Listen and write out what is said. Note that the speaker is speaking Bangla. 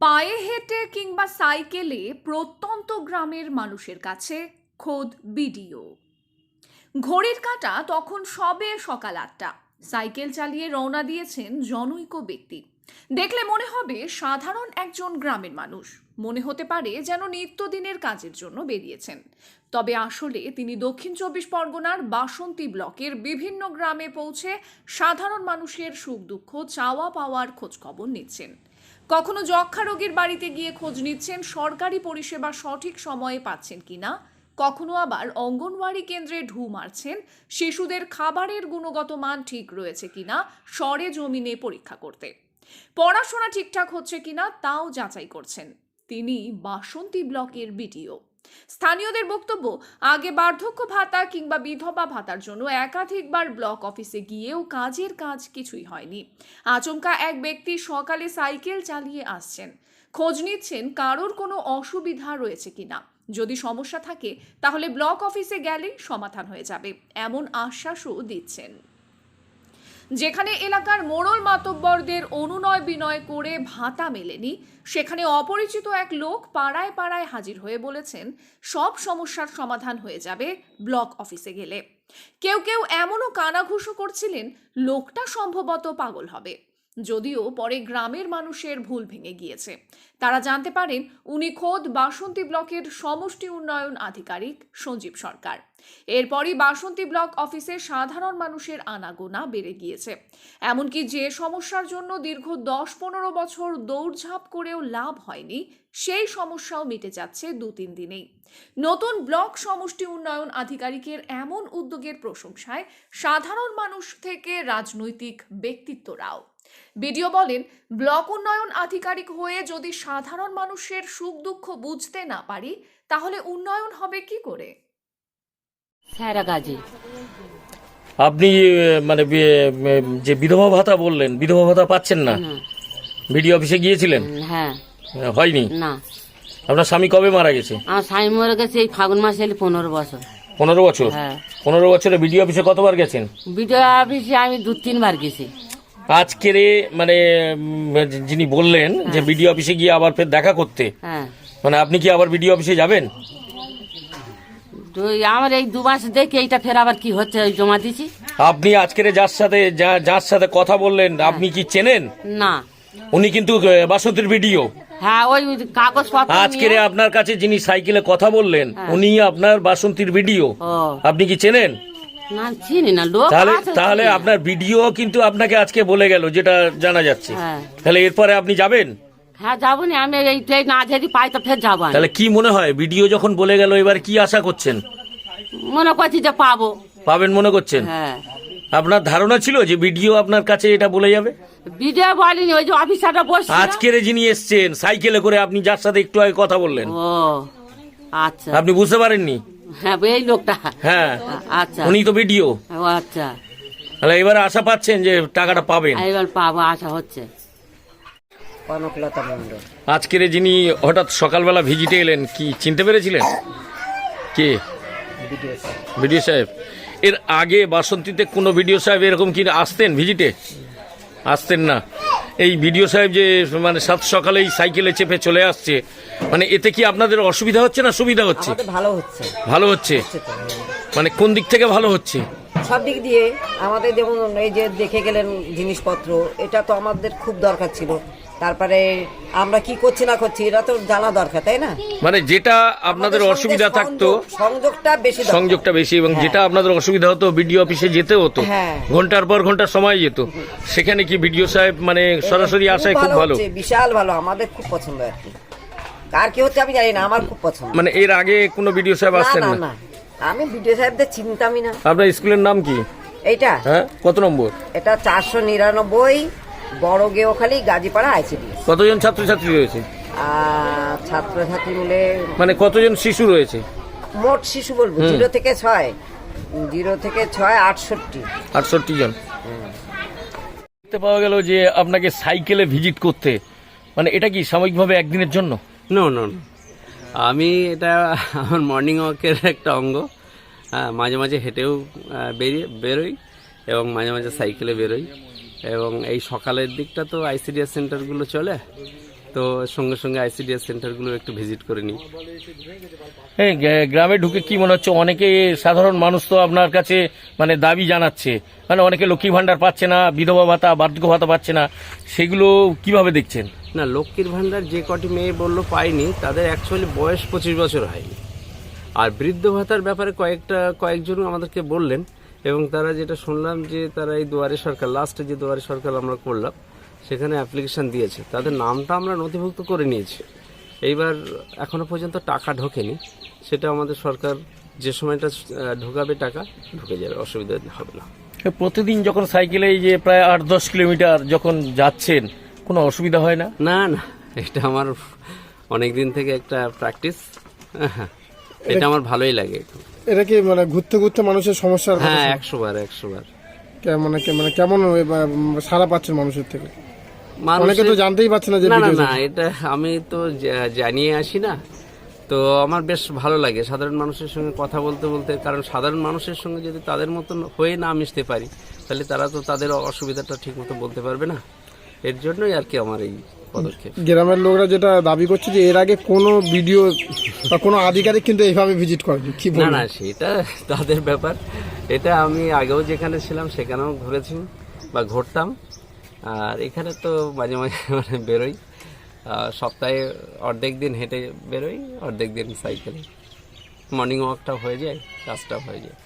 পায়ে হেঁটে কিংবা সাইকেলে প্রত্যন্ত গ্রামের মানুষের কাছে খোদ বিডিও। ঘড়ির কাঁটা তখন সবে সকাল ৮টা। সাইকেল চালিয়ে রওনা দিয়েছেন জনৈক ব্যক্তি। দেখলে মনে হবে সাধারণ একজন গ্রামের মানুষ, মনে হতে পারে যেন নিত্যদিনের কাজের জন্য বেরিয়েছেন। তবে আসলে তিনি দক্ষিণ ২৪ পরগনার বাসন্তী ব্লকের বিভিন্ন গ্রামে পৌঁছে সাধারণ মানুষের সুখ দুঃখ চাওয়া পাওয়ার খোঁজখবর নিচ্ছেন। কখনো যক্ষ্মা রোগীর বাড়িতে গিয়ে খোঁজ নিচ্ছেন সরকারি পরিষেবা সঠিক সময়ে পাচ্ছেন কিনা, কখনো আবার অঙ্গনওয়াড়ি কেন্দ্রে ঢু মারছেন শিশুদের খাবারের গুণগত মান ঠিক রয়েছে কিনা সরে জমিনে পরীক্ষা করতে। পড়াশোনা ঠিকঠাক হচ্ছে কিনা তাও যাচাই করছেন। তিনি বাসন্তী ব্লকের বিডিও। স্থানীয়দের বক্তব্য, আগে বার্ধক্য ভাতা কিংবা বিধবা ভাতার জন্য একাধিকবার ব্লক অফিসে গিয়েও কাজের কাজ কিছুই হয়নি। আচমকা এক ব্যক্তি সকালে সাইকেল চালিয়ে আসছেন, খোঁজ নিচ্ছেন কারোর কোনো অসুবিধা রয়েছে কিনা। যদি সমস্যা থাকে তাহলে ব্লক অফিসে গেলেই সমাধান হয়ে যাবে, এমন আশ্বাসও দিচ্ছেন। যেখানে এলাকার মোড়ল মাতব্বরদের অনুনয় বিনয় করে ভাতা মেলেনি, সেখানে অপরিচিত এক লোক পাড়ায় পাড়ায় হাজির হয়ে বলেছেন সব সমস্যার সমাধান হয়ে যাবে ব্লক অফিসে গেলে। কেউ কেউ এমনও কানাঘুষো করছিলেন লোকটা সম্ভবত পাগল হবে। যদিও পরে গ্রামের মানুষের ভুল ভেঙে গিয়েছে। তারা জানতে পারেন উনি খোদ বাসন্তী ব্লকের সমষ্টি উন্নয়ন আধিকারিক সঞ্জীব সরকার। এরপরই বাসন্তী ব্লক অফিসে সাধারণ মানুষের আনাগোনা বেড়ে গিয়েছে। এমনকি যে সমস্যার জন্য দীর্ঘ ১০-১৫ বছর দৌড়ঝাঁপ করেও লাভ হয়নি, সেই সমস্যাও মিটে যাচ্ছে ২-৩ দিনেই। নতুন ব্লক সমষ্টি উন্নয়ন আধিকারিকের এমন উদ্যোগের প্রশংসায় সাধারণ মানুষ থেকে রাজনৈতিক ব্যক্তিত্বরাও। বিডিও বলেন, ব্লক উন্নয়ন আধিকারিক হয়ে যদি সাধারণ মানুষের সুখ দুঃখ বুঝতে না পারি তাহলে উন্নয়ন হবে কি করে? আপনি মানে যে বিধবা ভাতা বললেন, বিধবা ভাতা পাচ্ছেন না, বিডিও অফিসে গিয়েছিলেন? হ্যাঁ। হয়নি? না। আপনার স্বামী কবে মারা গেছে? আমার স্বামী মরে গেছে এই ফাগুন মাসে, ১৫ বছর। ১৫ বছর? হ্যাঁ। ১৫ বছরে বিডিও অফিসে কতবার গেছেন? বিডিও অফিসে আমি ২-৩ বার গেছি। আজকের মানে যিনি বললেন যে বিডিও অফিসে গিয়ে আবার ফের দেখা করতে, হ্যাঁ, মানে আপনি কি আবার বিডিও অফিসে যাবেন? আমার এই ২ মাস দেখে এইটা ফের আবার কি হচ্ছে ওই জমা দিছি। আপনি আজকের যার সাথে কথা বললেন আপনি কি চেনেন? না। উনি কিন্তু বাসন্তীর বিডিও। হ্যাঁ, ওই কাগজপত্র আজকের আপনার কাছে যিনি সাইকেলে কথা বললেন উনি আপনার বাসন্তীর বিডিও। আপনি কি চেনেন? না, চিনি না লোক। তাহলে আপনার বিডিও কিন্তু আপনাকে আজকে বলে গেল, যেটা জানা যাচ্ছে। তাহলে এরপরে আপনি যাবেন? হ্যাঁ, যাবো না। আমি এইটাই না যদি পাই তো ফের যাবো। তাহলে কি মনে হয়, বিডিও যখন বলে গেল এবার কি আশা করছেন? মনে করছি যে পাবেন মনে করছেন? হ্যাঁ। আপনার ধারণা ছিল যে বিডিও আপনার কাছে এটা বলে যাবে? বিডিও বলেনি, ওই যে অফিসারটা বসে আজকের যিনি এসছেন সাইকেলে করে, আপনি যার সাথে একটু আগে কথা বললেন, ও আচ্ছা, আপনি বুঝতে পারেননি? হ্যাঁ, এই লোকটা। হ্যাঁ, আচ্ছা, উনি তো বিডিও। ও আচ্ছা। তাহলে এবারে আশা পাচ্ছেন যে টাকাটা পাবেন? এবার পাবো, আশা হচ্ছে। আজকের যিনি হঠাৎ সকালবেলা ভিজিটে এলেন, কি চিনতে পেরেছিলেন? কে? বিডিও সাহেব। এর আগে বাসন্তীতে কোনো বিডিও সাহেব এরকম কি আসতেন ভিজিটে? আসতেন না। এই বিডিও সাহেব যে মানে সাত সকালেই সাইকেলে চেপে চলে আসছে, মানে এতে কি আপনাদের অসুবিধা হচ্ছে না সুবিধা হচ্ছে? ভালো হচ্ছে। ভালো হচ্ছে? মানে কোন দিক থেকে ভালো হচ্ছে? সব দিক দিয়ে। আমাদের যেমন এই যে দেখে গেলেন জিনিসপত্র, এটা তো আমাদের খুব দরকার ছিল। তারপরে আমরা কি করছি না করছি এটা তো জানা দরকার, তাই না? মানে যেটা আপনাদের অসুবিধা থাকতো, সংযোগটা বেশি, এবং যেটা আপনাদের অসুবিধা হতো বিডিও অফিসে যেতে হতো, ঘন্টার পর ঘন্টা সময় যেত, সেখানে কি বিডিও সাহেব মানে সরাসরি আসায় খুব ভালো? বিশাল ভালো, আমাদের খুব পছন্দ আর কি। কার কি হচ্ছে আমি জানি না, আমার খুব পছন্দ। মানে এর আগে কোনো বিডিও সাহেব আসতেন না? আমি বিডিও সাহেবদের চিনতামই না। আপনার স্কুলের নাম কি? এইটা? হ্যাঁ, কত নম্বর? এটা 499, বড় গেওখালি, গাজীপাড়া, আইসিডি। কতজন ছাত্রছাত্রী রয়েছে? ছাত্রছাত্রী মিলে মানে কতজন শিশু রয়েছে? মোট শিশু বলবো 0 থেকে 6, 68 জন। দেখতে পাওয়া গেল যে আপনাকে সাইকেলে ভিজিট করতে, মানে এটা কি সাময়িকভাবে একদিনের জন্য? নো, আমি এটা আমার মর্নিং ওয়াকের একটা অঙ্গ। মাঝে মাঝে হেঁটেও বেরোই এবং মাঝে মাঝে সাইকেলে বেরোই। এবং এই সকালের দিকটা তো আইসিডিএস সেন্টারগুলো চলে, তো সঙ্গে সঙ্গে আইসিডিএস সেন্টারগুলো একটু ভিজিট করে নিই। এই গ্রামে ঢুকে কি মনে হচ্ছে, অনেকে সাধারণ মানুষ তো আপনার কাছে মানে দাবি জানাচ্ছে, মানে অনেকে লক্ষ্মী ভাণ্ডার পাচ্ছে না, বিধবা ভাতা, বার্ধক্য ভাতা পাচ্ছে না, সেগুলো কিভাবে দেখছেন? না, লক্ষ্মীর ভাণ্ডার যে কটি মেয়ে বললো পায়নি, তাদের অ্যাকচুয়ালি বয়স 25 বছর হয়নি। আর বৃদ্ধ ভাতার ব্যাপারে কয়েকজন আমাদেরকে বললেন, এবং তারা যেটা শুনলাম যে তারা এই দুয়ারে সরকার, লাস্টে যে দুয়ারে সরকার আমরা করলাম সেখানে অ্যাপ্লিকেশন দিয়েছে, তাদের নামটা আমরা নথিভুক্ত করে নিয়েছি। এইবার এখনো পর্যন্ত টাকা ঢোকেনি, সেটা আমাদের সরকার যে সময়টা ঢোকাবে টাকা ঢুকে যাবে, অসুবিধা হবে না। প্রতিদিন যখন সাইকেলে এই যে প্রায় 8-10 কিলোমিটার যখন যাচ্ছেন, কোনো অসুবিধা হয় না? না না, এটা আমার অনেক দিন থেকে একটা প্র্যাকটিস, এটা আমার ভালোই লাগে। এটা কি মানে ঘুরতে ঘুরতে মানুষের সমস্যার কথা হ্যাঁ, শোনা? 100 বার 100 বার। মানে কেমন সাড়া পাচ্ছেন মানুষের থেকে? অনেকে তো জানতেই পারছে না যে না না ভিডিও না, এটা আমি তো জানিয়ে আসি না, তো আমার বেশ ভালো লাগে সাধারণ মানুষের সঙ্গে কথা বলতে বলতে, কারণ সাধারণ মানুষের সঙ্গে যদি তাদের মতন হয়ে না মিশতে পারি, তাহলে তারা তো তাদের অসুবিধাটা ঠিক মতো বলতে পারবে না। এর জন্যই আর কি আমার এই পদক্ষেপ। গ্রামের লোকরা যেটা দাবি করছে যে এর আগে কোনো ভিডিও বা কোনো আধিকারিক কিন্তু এইভাবে ভিজিট করেনি, কি না বলবো? না, সেটা তাদের ব্যাপার। এটা আমি আগেও যেখানে ছিলাম সেখানেও ঘুরেছি বা ঘুরতাম, আর এখানে তো মাঝে মাঝে মানে বেরোই, সপ্তাহে অর্ধেক দিন হেঁটে বেরোই, অর্ধেক দিন সাইকেলে। মর্নিং ওয়াকটা হয়ে যায়, কাজটা হয়ে যায়।